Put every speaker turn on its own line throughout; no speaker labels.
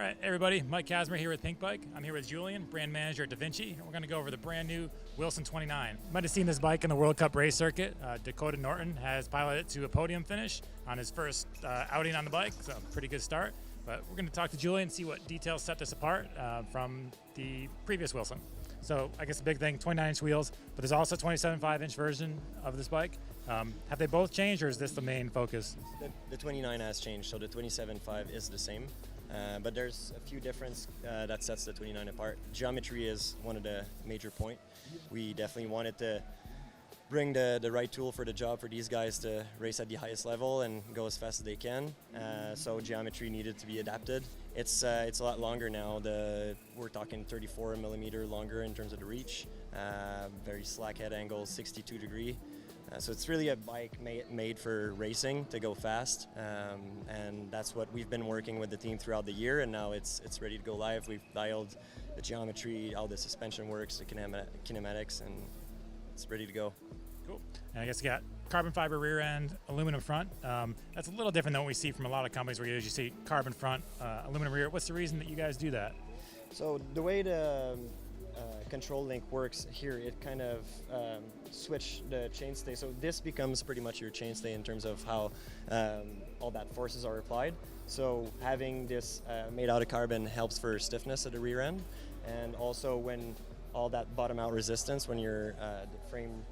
right, everybody, Mike Casmer here with Pinkbike. I'm here with Julien, brand manager at Devinci, and we're going to go over the brand new Wilson 29. You might have seen this bike in the World Cup race circuit. Dakotah Norton has piloted it to a podium finish on his first outing on the bike, so pretty good start. But we're going to talk to Julien and see what details set this apart from the previous Wilson. So I guess the big thing, 29-inch wheels, but there's also a 27.5-inch version of this bike. Have they both changed, or is this the main focus?
The 29 has changed, so the 27.5 is the same. But there's a few differences that sets the 29 apart. Geometry is one of the major points. We definitely wanted to bring the right tool for the job for these guys to race at the highest level and go as fast as they can. So geometry needed to be adapted. It's a lot longer now. We're talking 34 millimeter longer in terms of the reach. Very slack head angle, 62 degree. So it's really a bike made for racing to go fast, and that's what we've been working with the team throughout the year. And now it's ready to go live. We've dialed the geometry, how the suspension works, the kinematics, and it's ready to go.
Cool. And I guess you got carbon fiber rear end, aluminum front. That's a little different than what we see from a lot of companies where you usually see carbon front, aluminum rear. What's the reason that you guys do that?
So the way the control link works here, it kind of switch the chainstay. So this becomes pretty much your chainstay in terms of how all that forces are applied. So having this made out of carbon helps for stiffness at the rear end, and also when all that bottom out resistance when you're the frame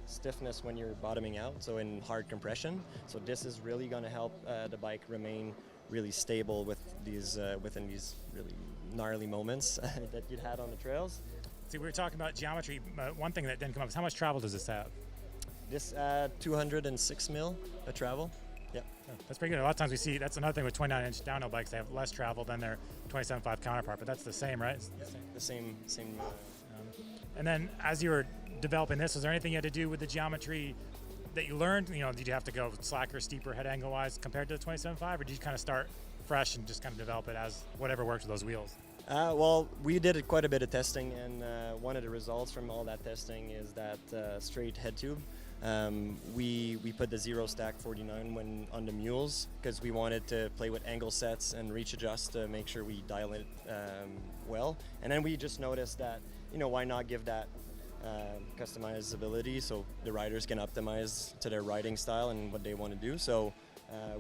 stiffness when you're bottoming out, so in hard compression. So this is really going to help the bike remain really stable with these within these really gnarly moments that you'd had on the trails.
See, we were talking about geometry. One thing that didn't come up is how much travel does this have?
This 206 mil of travel. Yep.
Oh, that's pretty good. A lot of times we see that's another thing with 29-inch downhill bikes. They have less travel than their 27.5 counterpart, but that's the same, right? It's
the same.
And then as you were developing this, was there anything you had to do with the geometry that you learned? You know, did you have to go slacker, steeper head angle wise compared to the 27.5, or did you kind of start fresh and just kind of develop it as whatever works with those wheels?
Well, we did quite a bit of testing, and one of the results from all that testing is that straight head tube. We put the zero stack 49 when on the mules because we wanted to play with angle sets and reach adjust to make sure we dial it well. And then we just noticed that, you know, why not give that customizability so the riders can optimize to their riding style and what they want to do. So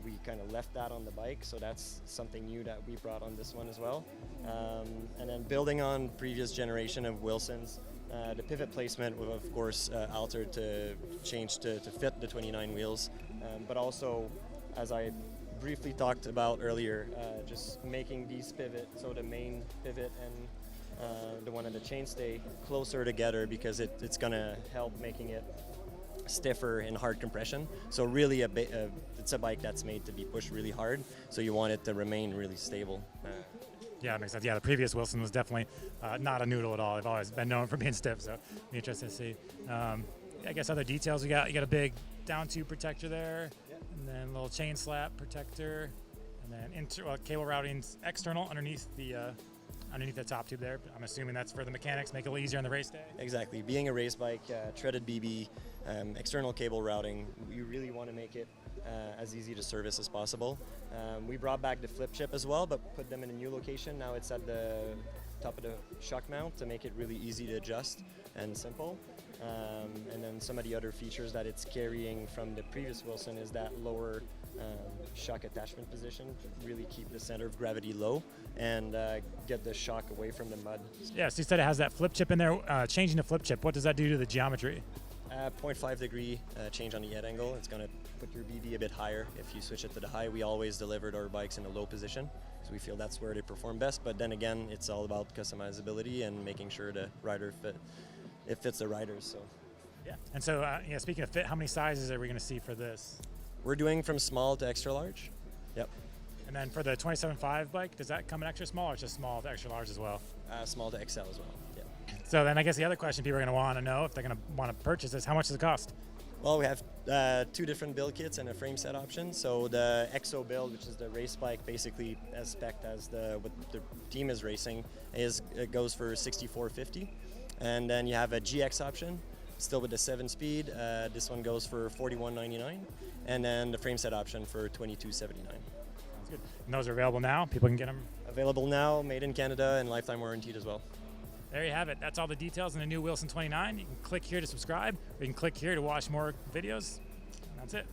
we kind of left that on the bike, so that's something new that we brought on this one as well. And then building on previous generation of Wilsons, the pivot placement was of course altered to change to fit the 29 wheels, but also, as I briefly talked about earlier, just making these pivot, so the main pivot and the one on the chainstay closer together, because it's going to help making it stiffer in hard compression. So really it's a bike that's made to be pushed really hard, so you want it to remain really stable.
Yeah, that makes sense. Yeah, the previous Wilson was definitely not a noodle at all. They've always been known for being stiff, so it'll be interesting to see. I guess other details you got a big down tube protector there, and then a little chain slap protector, and then cable routing's external underneath the top tube there. I'm assuming that's for the mechanics, make it a little easier on the race day.
Exactly. Being a race bike, treaded BB, external cable routing, we really want to make it as easy to service as possible. We brought back the flip chip as well, but put them in a new location. Now it's at the top of the shock mount to make it really easy to adjust and simple. And then some of the other features that it's carrying from the previous Wilson is that lower shock attachment position, really keep the center of gravity low and get the shock away from the mud.
Yeah, so you said it has that flip chip in there. Changing the flip chip, what does that do to the geometry?
0.5 degree change on the head angle. It's going to put your BB a bit higher if you switch it to the high. We always delivered our bikes in a low position, so we feel that's where they perform best. But then again, it's all about customizability and making sure the rider fits the riders. So.
Yeah. And so, speaking of fit, how many sizes are we going to see for this?
We're doing from small to extra large. Yep.
And then for the 27.5 bike, does that come in extra small or just small to extra large as well?
Small to XL as well. Yeah.
So then I guess the other question people are going to want to know if they're going to want to purchase this, how much does it cost?
Well, we have two different build kits and a frame set option. So the XO build, which is the race bike, basically as spec as what the team is racing, it goes for $64.50. And then you have a GX option, still with the 7-speed. This one goes for $41.99. And then the frame set option for $22.79.
Good. And those are available now. People can get them.
Available now, made in Canada, and lifetime warranted as well.
There you have it. That's all the details on the new Wilson 29. You can click here to subscribe, or you can click here to watch more videos. That's it.